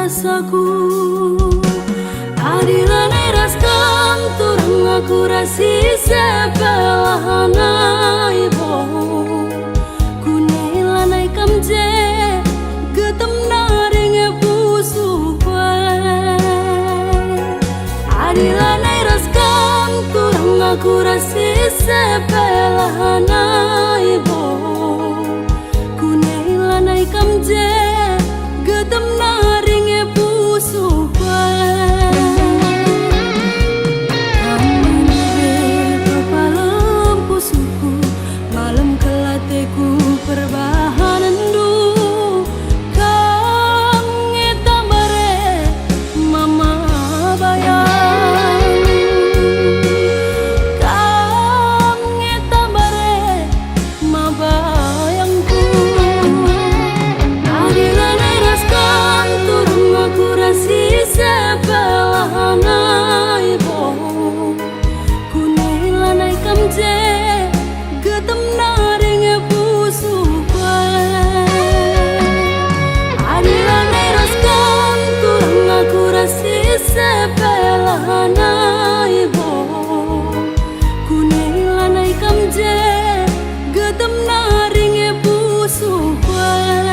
rasaku. Adilane raskan turang aku rasi sebelahana ibo. Kunelanai kamje getem naring busuk wae. Adilane raskan turang aku rasi sebelahana ibo. Kunelanai kamje getem naring busuk wae. Perbahanan du kang ngetambare mama bayang, kang ngetambare ma bayangku. Adilane raskan turun aku rasi sebelahana ibo. Kunelanai kamje getem naring busuk wae. Adilane raskan turang aku rasi sebelahana ibo. Kunelanai kamje getem naring busuk wae.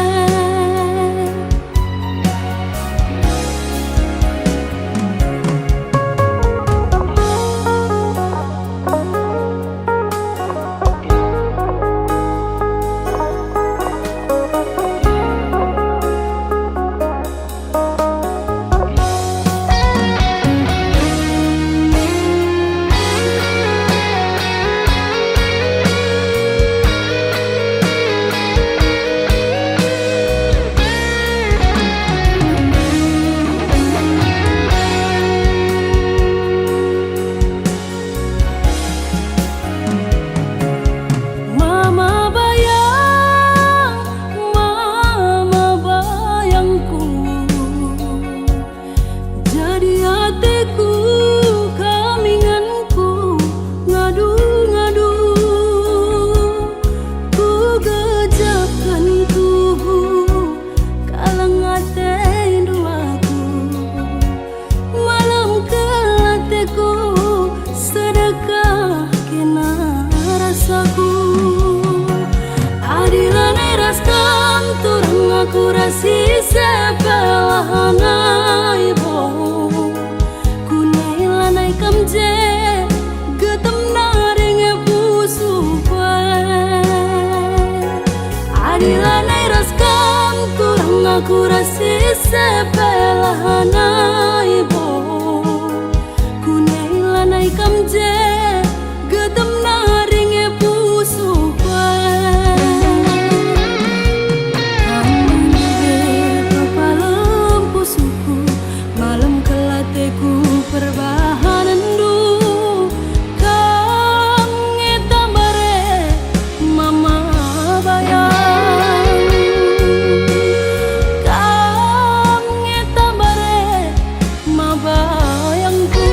Adilane raskan turang aku rasi sebelahana ibo. Kunelanai kamje getem naring busuk wae. Adilane raskan turang aku rasi sebelahana ibo. Kunelanai kamje getem naring busuk wae. Perbahanan du kang ngetambare mama bayang, kang ngetambare ma bayangku.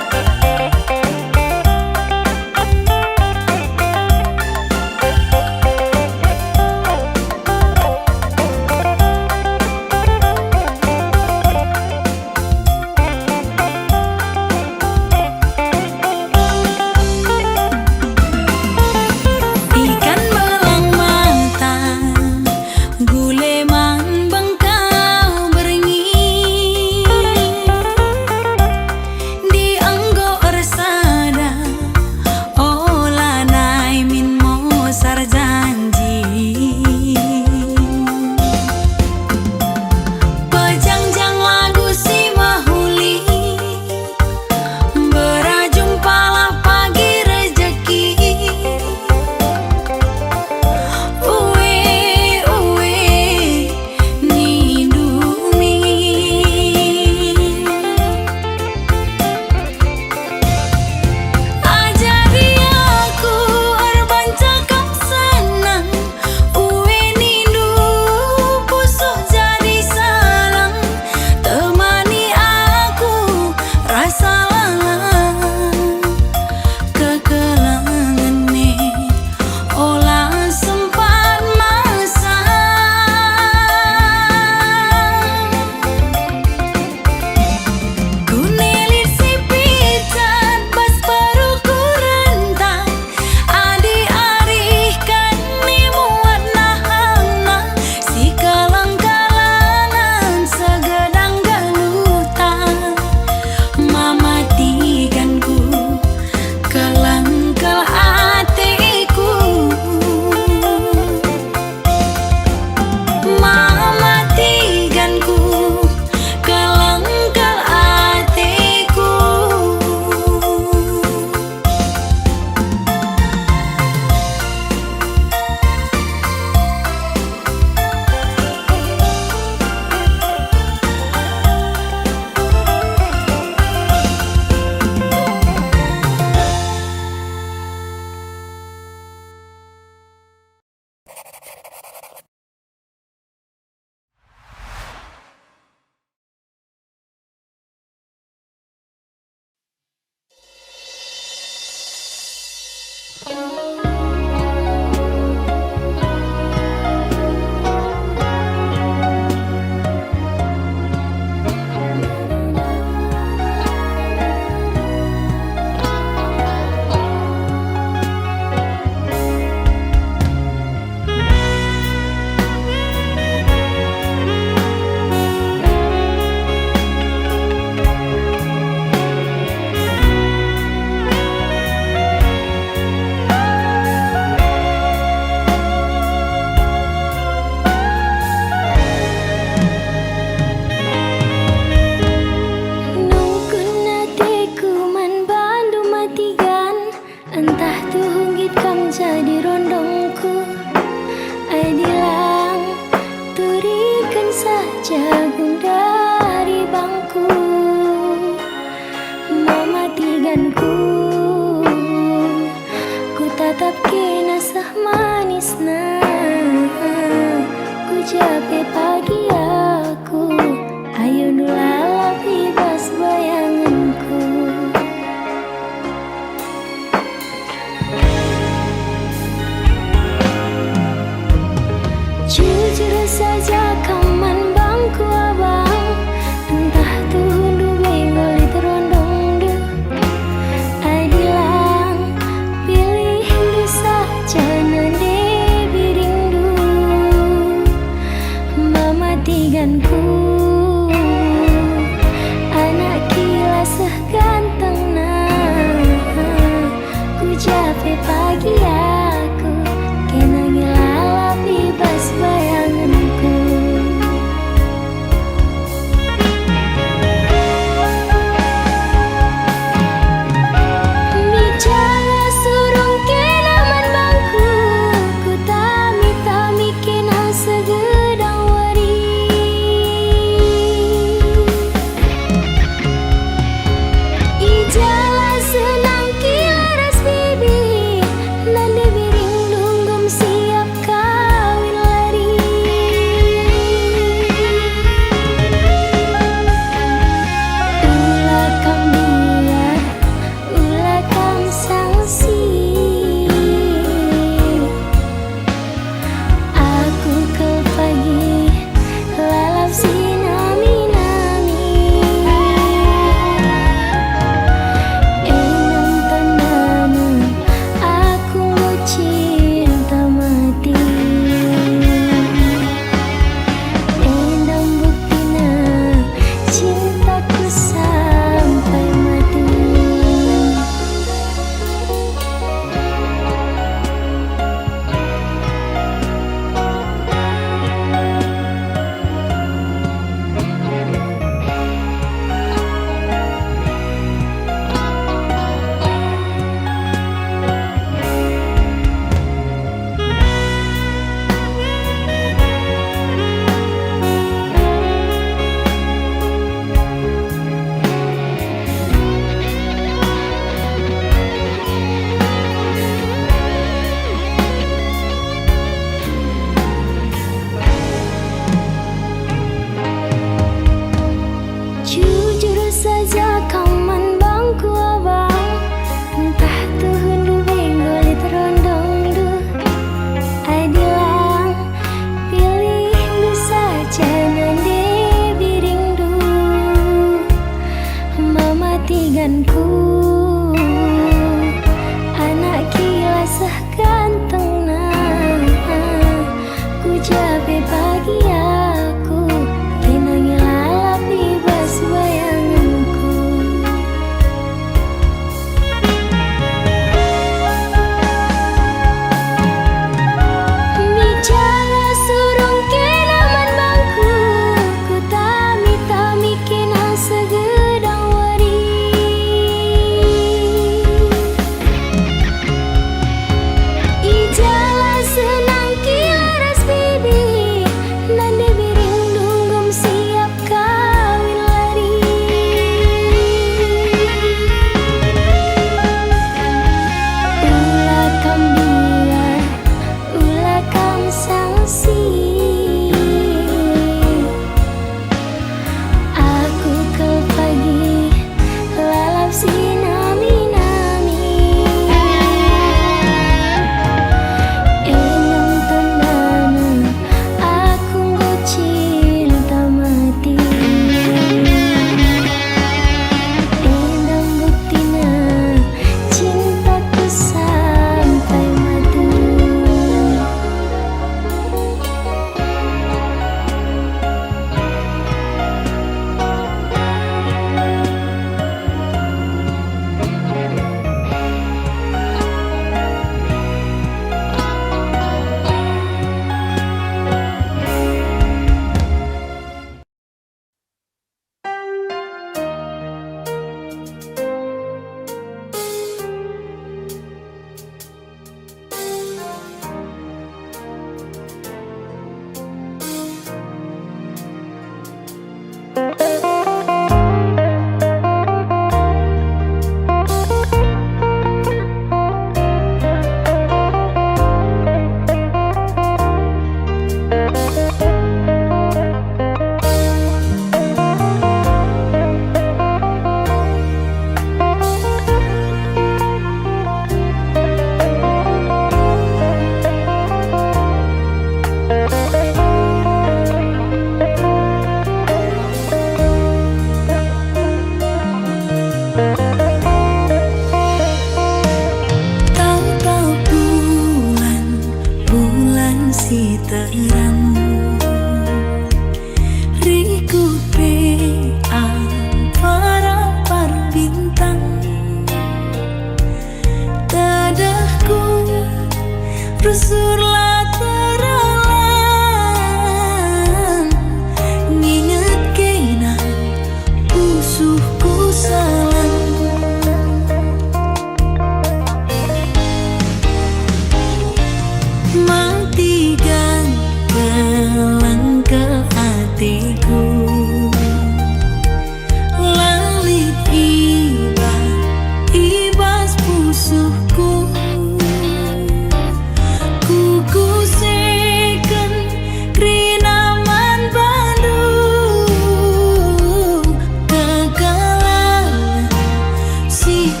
Nurung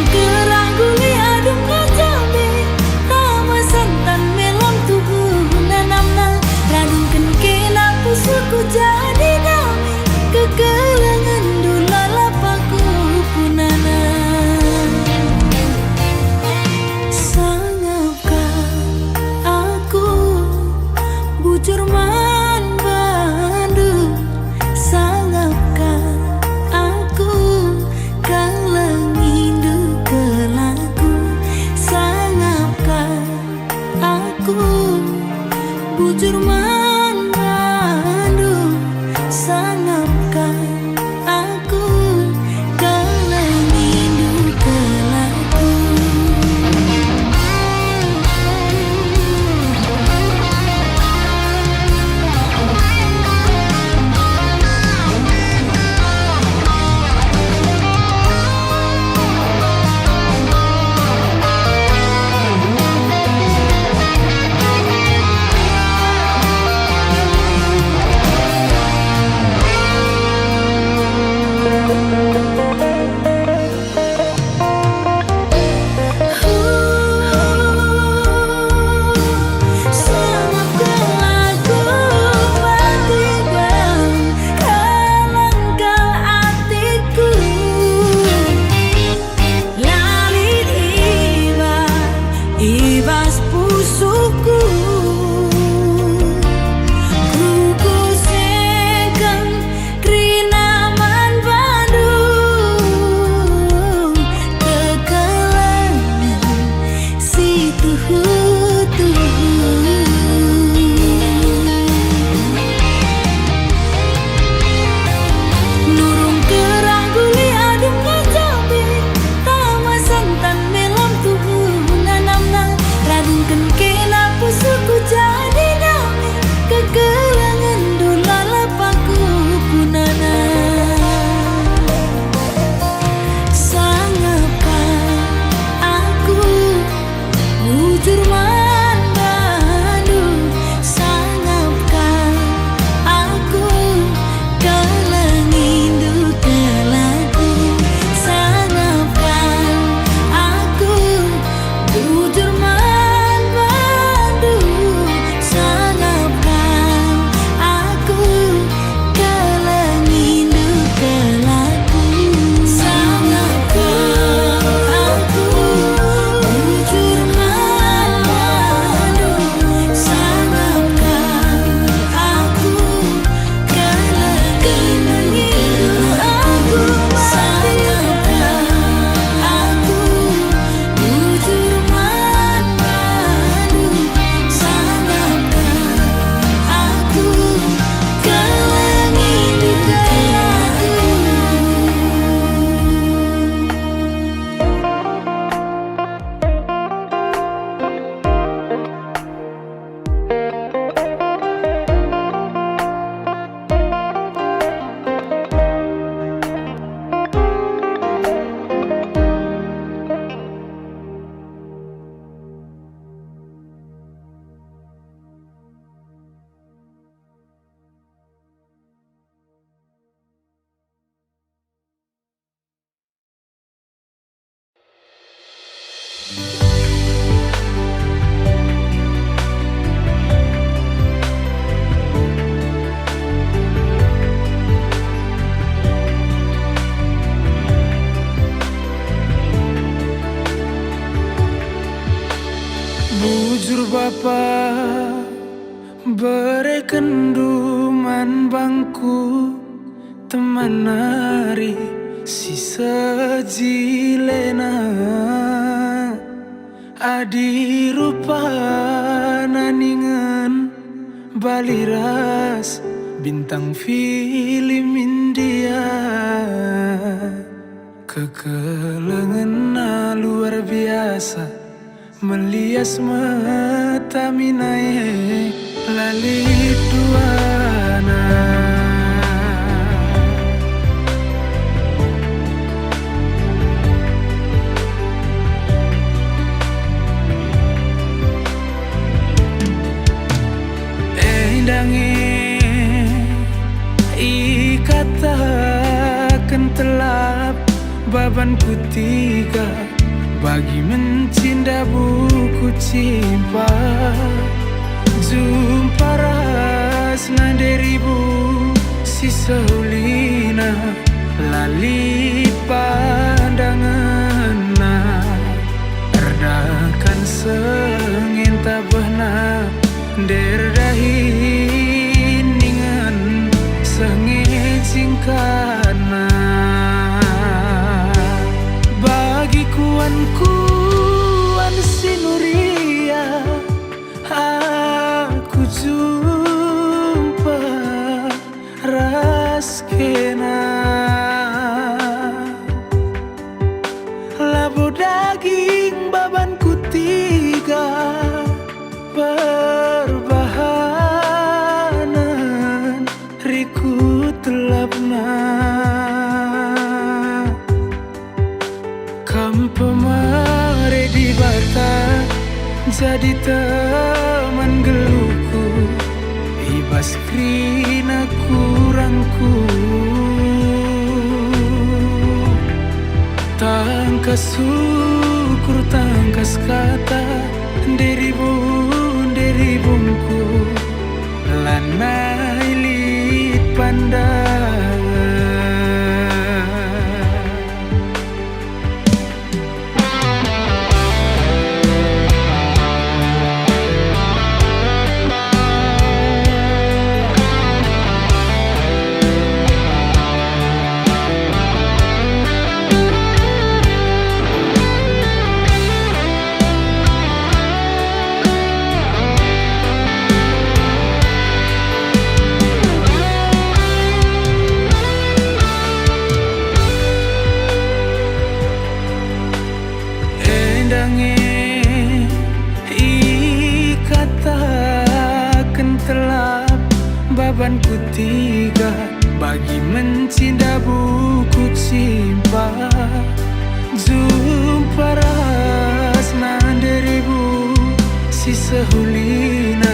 kerang guli adung ngajabe tama santan melon tuhu nanamna radung kenkena pusuku jadi dami kekelangan dulala paku punana. Sangapkah aku bujur man Bandung, sangapkah aku kang lengindu kelaku, sangapkah aku bujur man Bandung, sangapkah aku kang lengindu kelaku. Ibas pusuku kuku sekeng krinaman Bandung kekelangan si tuhu nurung kerang guli adung ngajabe tama santan melon tuhu radung kenkena pusuku jadi dami kekelangan dulala paku punana. Sangapkah aku bujur man Bandung, sangapkah aku kelengindu kelaku, sangapkah aku bujur man Bandung, sangapkah aku kelengindu kelaku, sangapkah aku bujur man Bandung, sangapkah aku kelengindu aku, sangapkah aku bujur man Bandung, sangapkah aku kelengindu kelaku. Bujur bapa bere kenduman bangku teman nari si sejilena adi rupa naningan baliras bintang film India kekelengan luar biasa melias mata minae lalit duana. endange ikatakan telap babanku tiga bagi mencinta buku cimpa jumpa rasna deribu sisa ulina lali pandangan erdakan sengin tabahna derdahi ningan sengin singkana bagi kuan sinuria aku jumpa raskena labu daging babanku tiga perbahanan riku telapna kampemare di bata jadi teman geluku ibas krina kurangku tangkas syukur tangkas kata deribungku lanai lit pandangan ikatakan telap babanku tiga bagi mencinta buku cimpa jumpa rasna deribu sisa hulina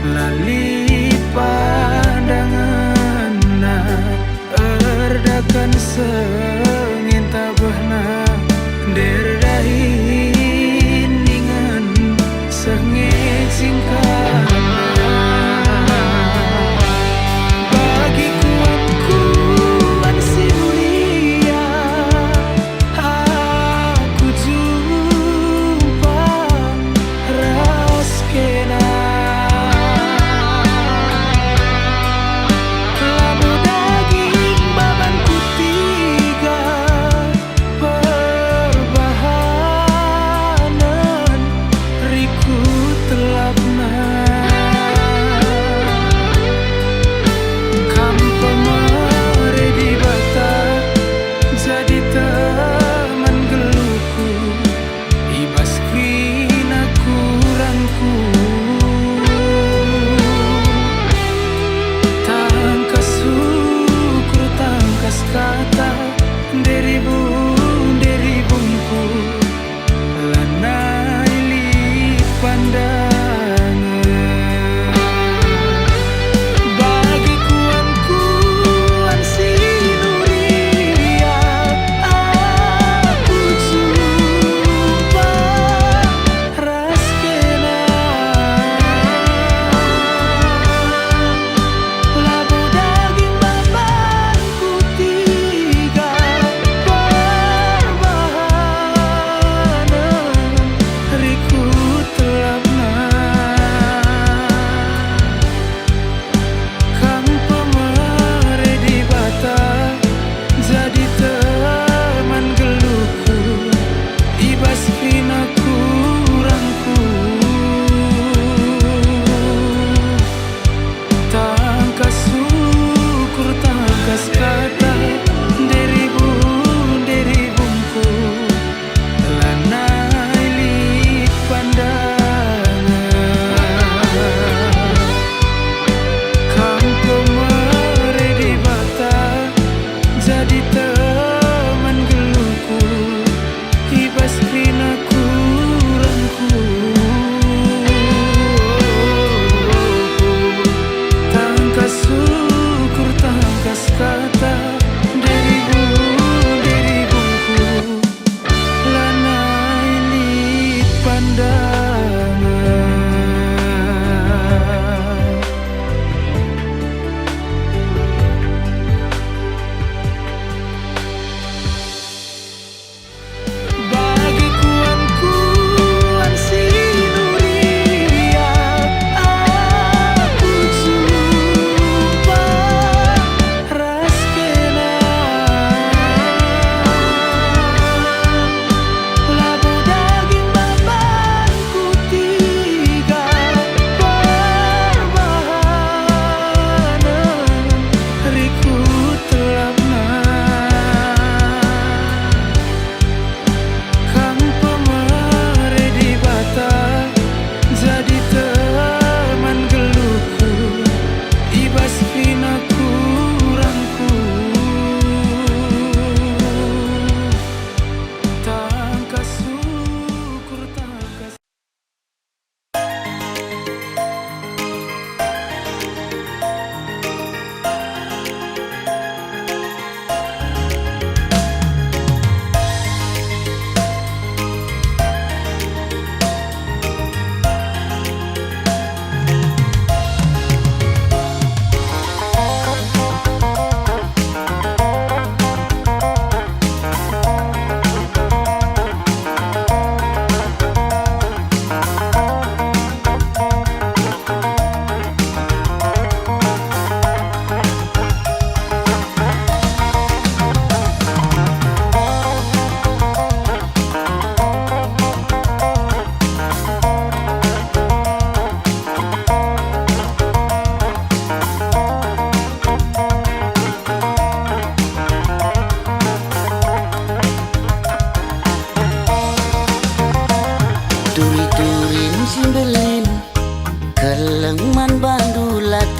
lali pandangan erdakan sengin tabahna derdahi ningan sengit singkana bagi kuan si mulia aku jumpa raskena labu daging babanku tiga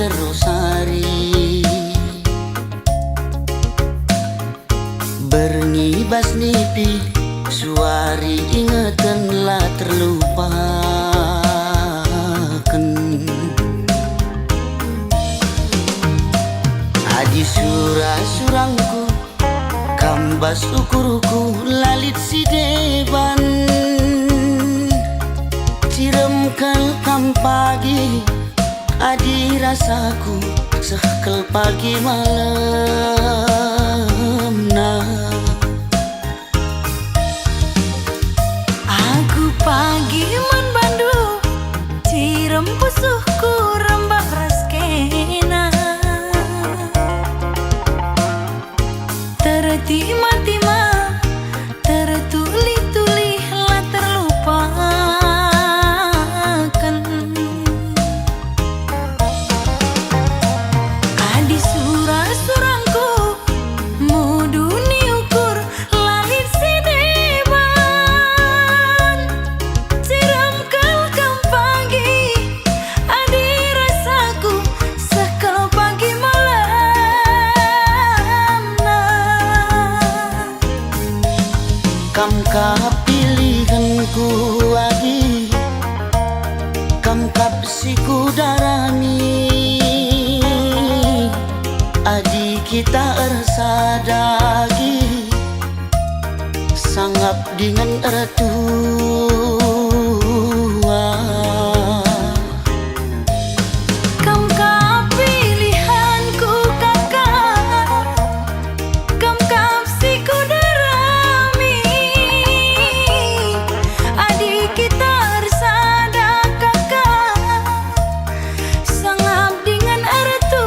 terus hari bernibas nipi suari ingetanlah terlupakan. Adi surang-surangku kambas ukurku lalit si deban ciremkel kam pagi adi rasaku sekel pagi malam nah. Aku pagi man bandu cirem pusuhku rembak raskena tertima-tima tertuli-tuli lah terlupakan. Adi surang-surangku mudu niukur lalit si deban ciram kelkam pagi adi rasaku sekel pagi malam nah. Kam pilihanku adi kam kapsiku darami adi kita ersadagi sangap dengan ertua. Kam pilihanku kakak kam kapsiku darami adi kita ersada kakak sangap dengan ertua.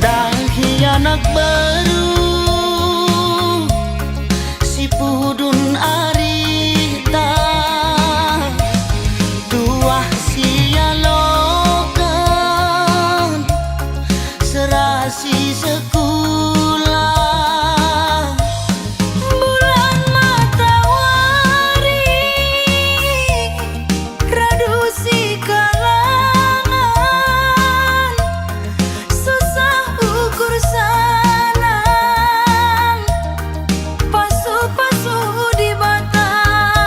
Dahi anak baru si pudun arita tuah sialokan serasi sekolah Bulan matahari radusi kalangan susah ukur sanang pasu-pasu di batang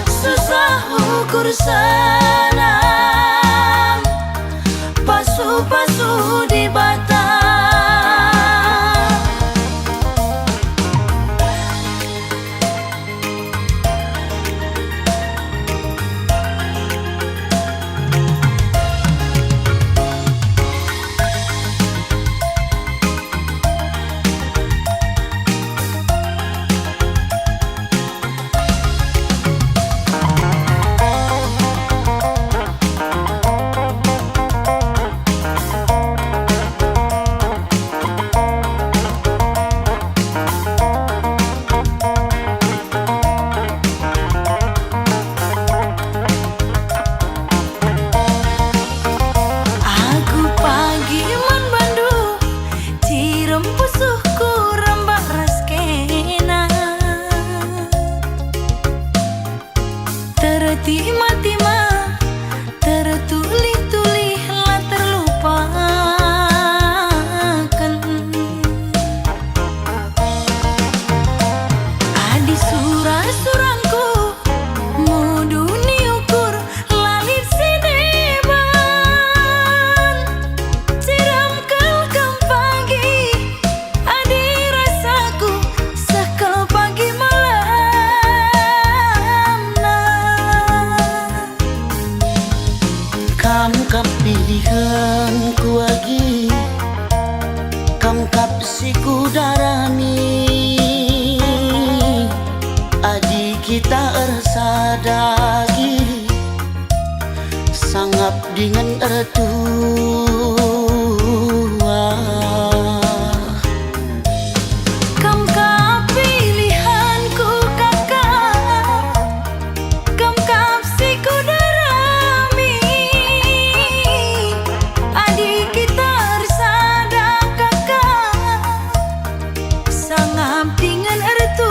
susah ukur sanang pasu-pasu di batang. Aku pagi man bandu cirem pusuhku rembak raskena tertima-tima tertuli-tuli lah terlupakan. Adi surang-surangku mudu niukur lalit si deban ciram kelkam pagi adi rasaku sekel pagi malam nah. kam pilihanku lagi kam kapsiku darami adi kita ersadagi sangap dengan ertua. Kam pilihanku kakak kam kapsiku darami adi kita ersada kakak sangap dengan ertua.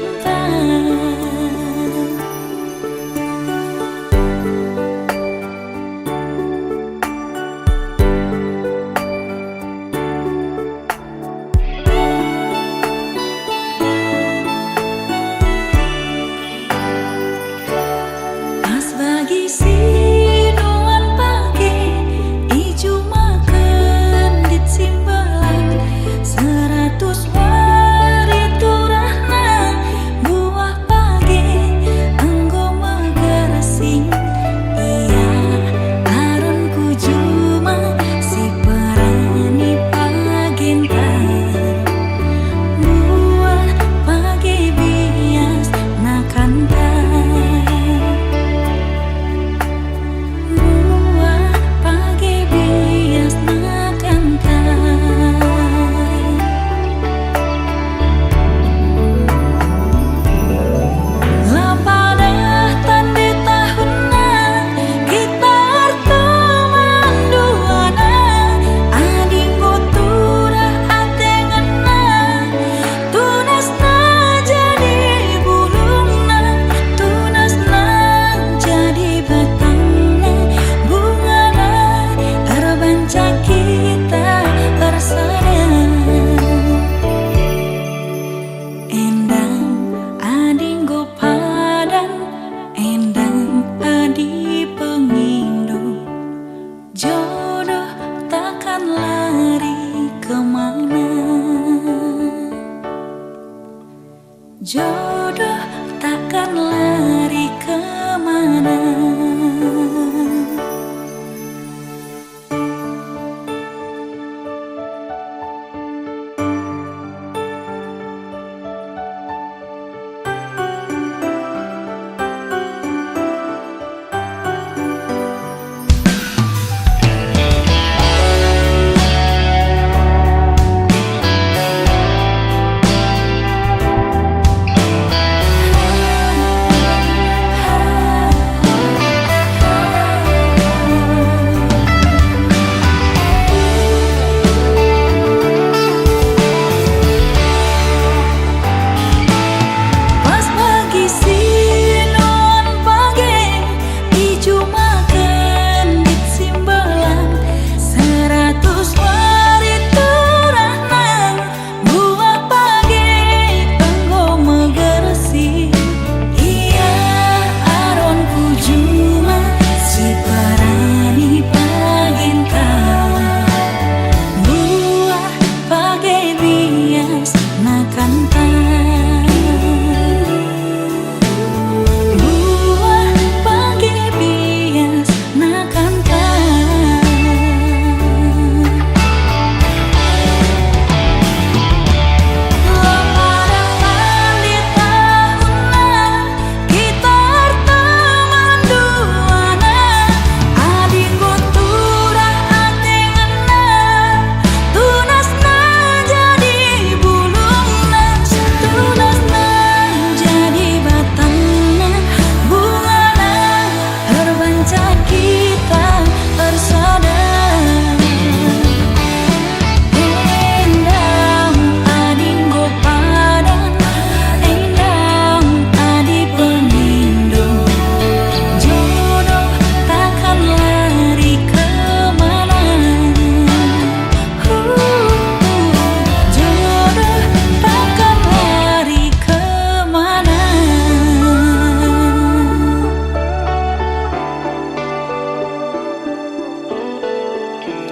cinta. Pas bagi sinuan pagi, ijo makan di simbalan 100 hari turahna buah pagi anggo magarasing. Iya aron ku juma si perani paginta buah pagi bias nakanta. Buah pagi bias nakantai. Lapadah tanda tahunna kita teman duana. Adinggo turah atenganna tunasna jadi bulungna. Tunasna jadi batangna bungana terbanca kita bersama. Endang adinggo padan, endang adi pengindo. Jodoh takkan lari kemana. Jodoh takkan lari kemana. Pas bagi sinuan pagi, ijo makan di simbalan 100 hari turahna buah pagi anggo magarasi. Iya aron ku juma si parani paginta buah pagi bias nakanta. Buah pagi bias nakanta. Lapadah tanda tahunna kita teman duana. Adinggo turah atenganna tunasna jadi bulungna. Tunasna jadi batangna bungana terbanca kita bersama. Endang adinggo padan, endang adi pengindo. Jodoh takkan lari kemana. Jodoh takkan lari kemana.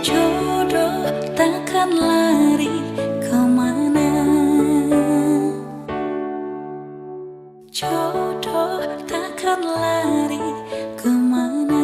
Jodoh takkan lari kemana. Jodoh takkan lari kemana.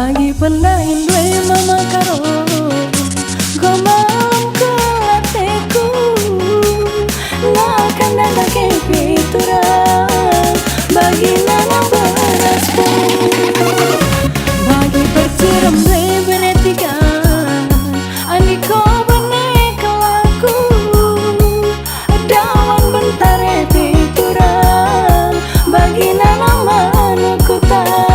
bagi pendahin dwe mama karo go malam ke lateku akan datang ke piturang bagi nana berasku bagi perciram dwe beretiga aniko bene kelaku dawan bentare piturang bagi nana manukutan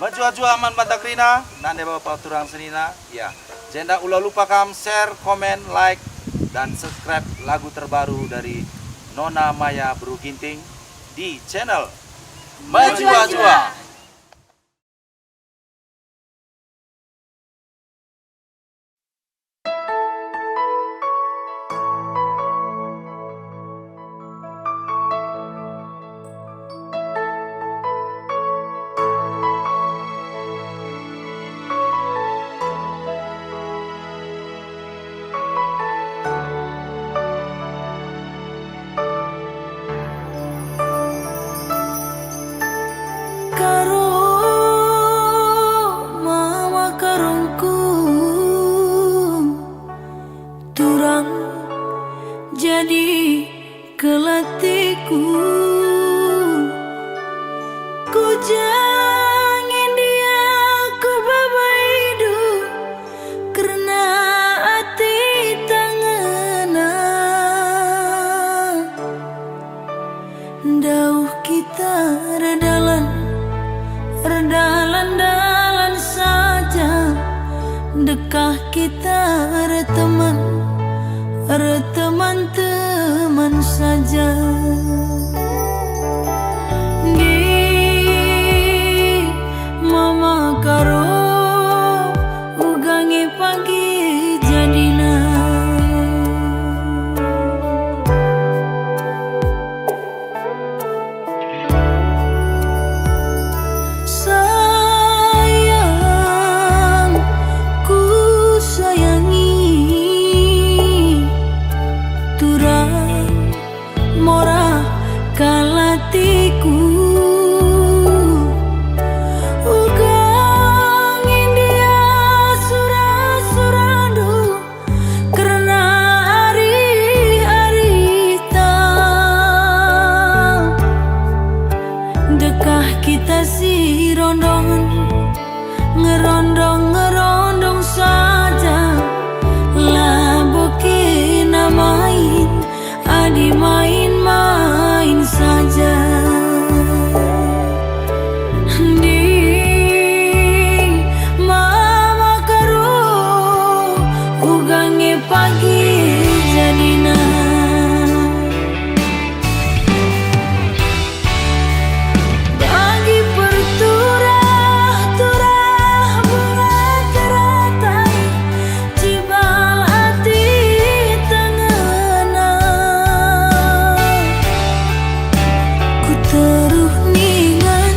Maju-aju aman Bantakrina, nande bapak turang senina, ya. Jenda ulah lupa kam share, komen, like, dan subscribe lagu terbaru dari Nona Maya Bru Ginting di channel Maju-Ajua. Jadi kelatiku ku jangan dia ku babaidu karena hati tangana dauh kita redalan saja dekah kita teman saja di mama karo ugangi pagi jadina sayang ku sayangi mora kalatiku ugang india suradu karena hari-hari dekah kita si ngerondong saja lah bukin main adi main saja di mama karo ugangi pagi jadina bagi perturah berat-ratai cibal hati tengena ku teruh ningan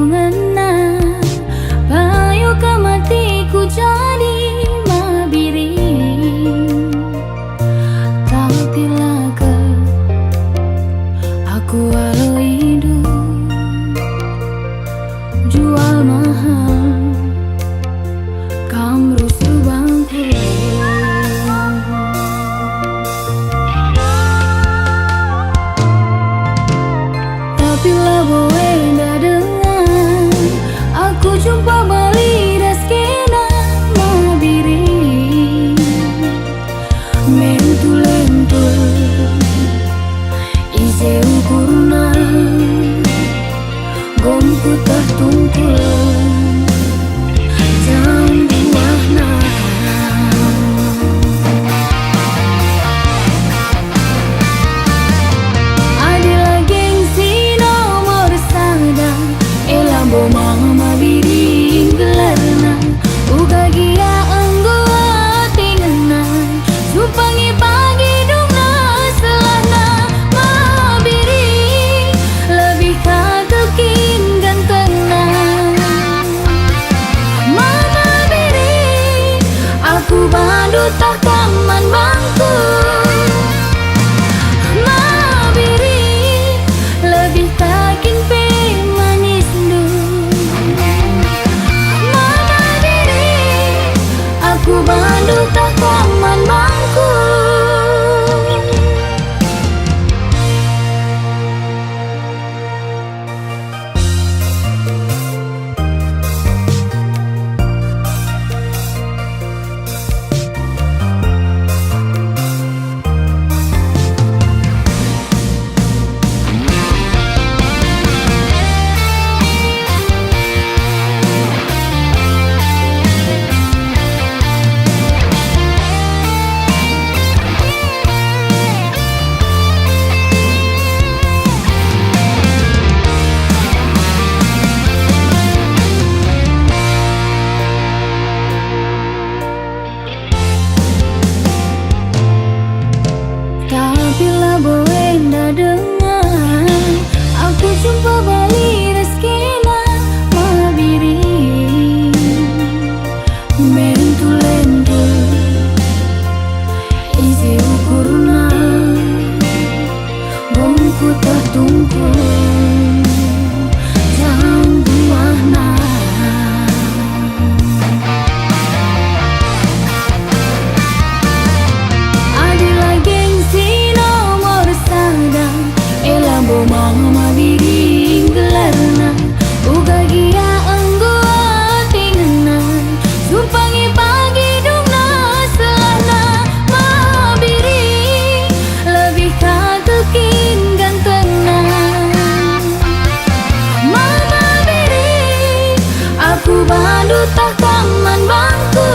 ngena payu kamatiku jadi mabiring. Tapi laga aku walau hidup jual mahal kam rusuh bangku. Tapi lah boe ndak dengar aku jumpa balik das kena mabiring. Mentul-entul ise ukurna gomku tah tungkul jam buahna. Adila gengsi nomor sadang elambo mama biring gelarna uga gia anggo tingenan supangi pagi dungna selana mabiring lebih kagekin gantengna. Mama biring aku bandu tak taman bangku. Mabiring lebih kakin pe manis du. Mama biring aku bandu tak taman bangku. Tapi lah boe ndak dengar aku jumpa balik reskena mabiring. Mentul-entul isi ukurna bongku tah tungkul jam buahna. Adila gengsi nomor sadang elambo mama biring gelarna uga gia anggo tingenan supangi pagi dungna selana mabiring lebih kagekin gantengna. Mama biring aku bandu tak taman bangku.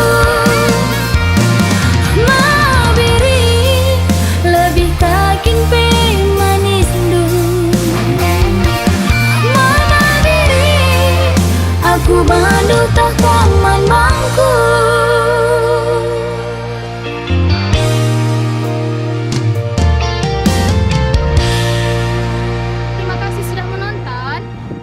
Mabiring lebih kakin pe manis du. Mama biring aku bandu tak taman bangku. Terima kasih sudah menonton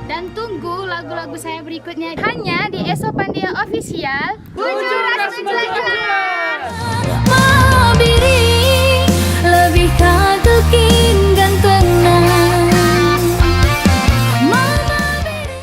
dan tunggu lagu-lagu saya berikutnya hanya di Esopandia Official. Bujur rasa jelek-jelek. Mabiring lebih kagekin gantengna. Mama biring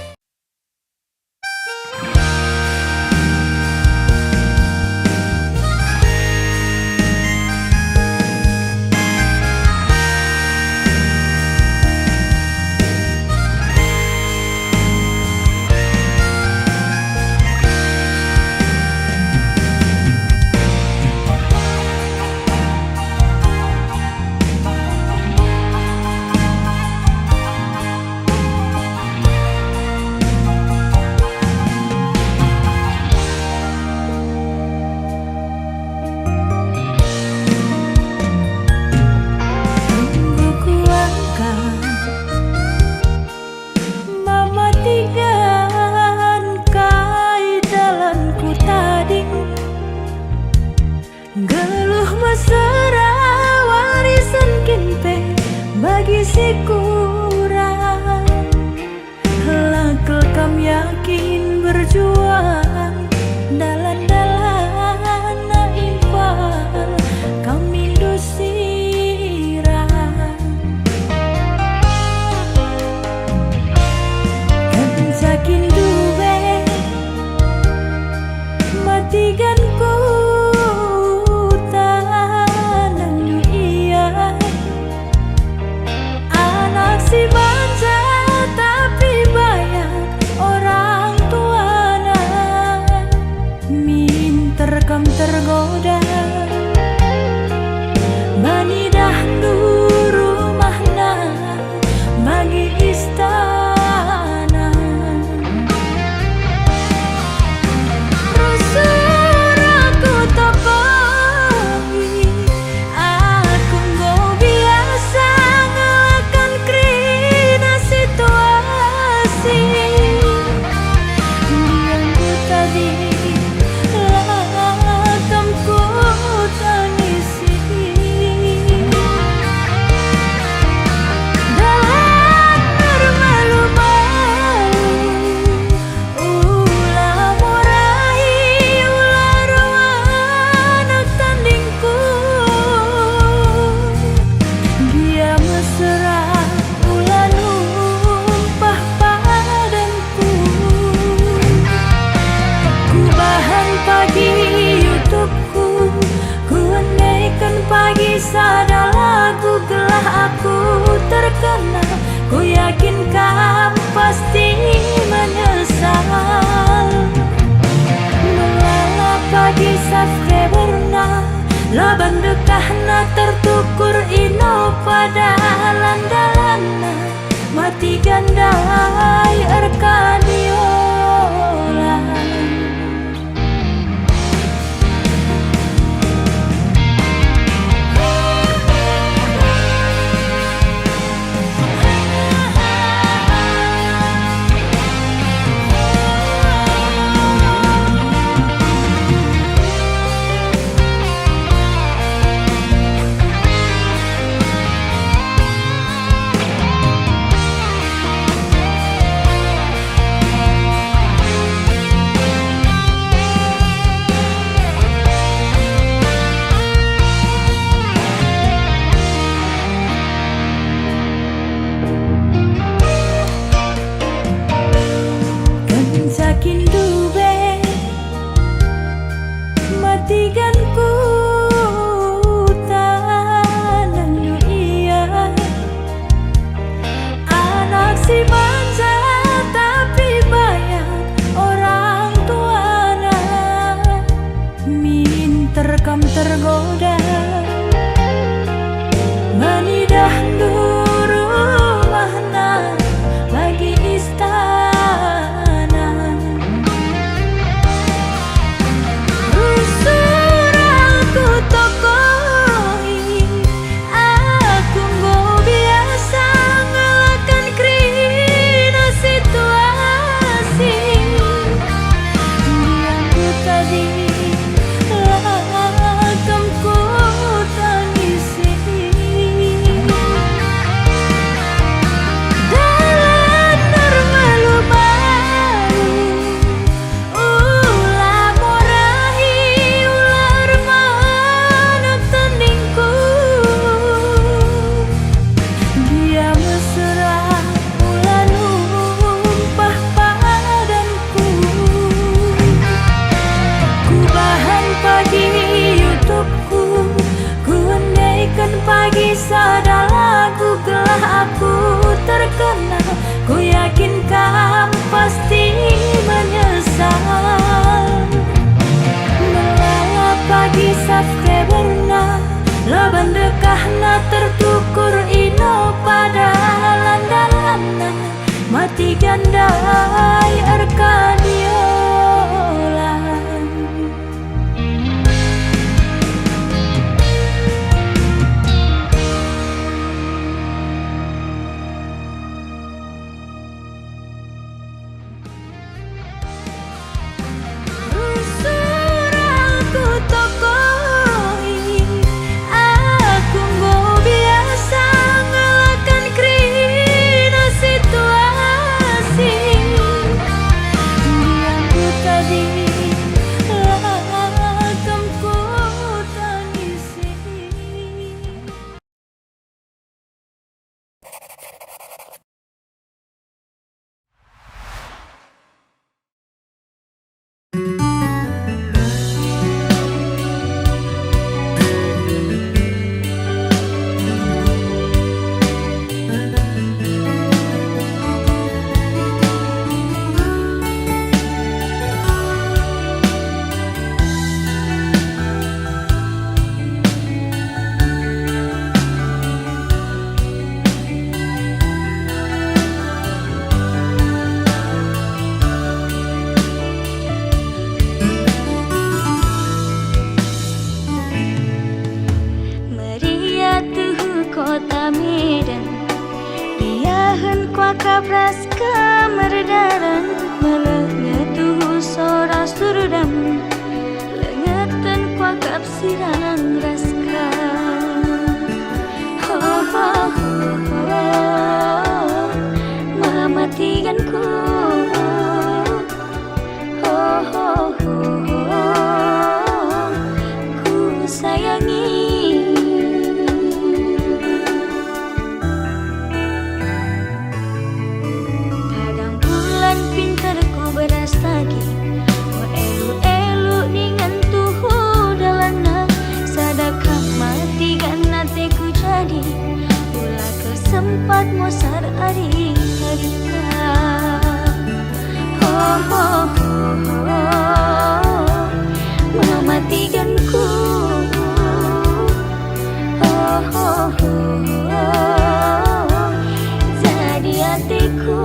si kurang lakel kam tergoda Manidah rumahna bagi istana Rasul aku tapahi aku nggak biasa ngelakan krina situasi Dianggu tadi lakamku tangisi Dalam malu-malu ulah murai ulah anak tandingku Dia mesra ulah numpah padanku Ku bahan pagi YouTubeku Ku andaikan pagi sada lagu gelah aku terkenal Ku yakin kamu pasti menyesal Melala pagi subscriberna Laban dekahna tertukur ino pada landalanna Mati gandai Arkadiola Kencakin dube matikan ku tanang dunia Anak si manja tapi banyak orang tuana Min terkam tergoda Manidah rumahna bagi istana Rusur aku tokohi aku nggak biasa ngelakan krina situasi Dianggu tadi lakamku tangisi Dalam malu-malu ulah murai ulah anak tandingku Dia mesra ulah numpah padanku Ku bahan pagi YouTubeku Ku andaikan pagi sada lagu gelah aku terkenal Ku yakin kamu pasti menyesal Melala pagi subscriberna Laban dekahna tertukur ino pada landalanna Mati gandai Arkadiola Rusur aku tokohi aku nggak biasa ngelakan krina situasi praska meredaran melengit tuhu sora surudam lengetan kuakap sirang raska. Ho ho ho ho mematikanku. Ho ho ho ho ku sayangi. Berastagi elu-elu dengan tuhu dalana sadakah mati karena teku jadi pula kesempat mosar hari harita. Ho ho ho ho mematikanku. Ho ho ho ho jadi hatiku.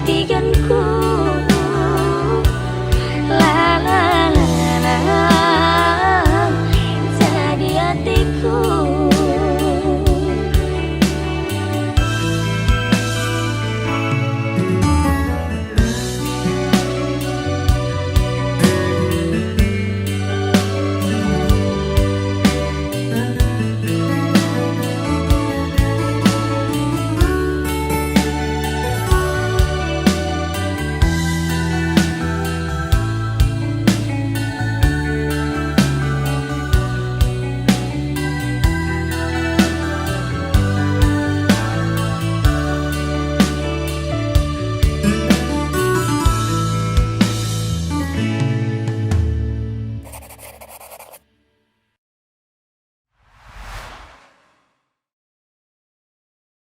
Tiga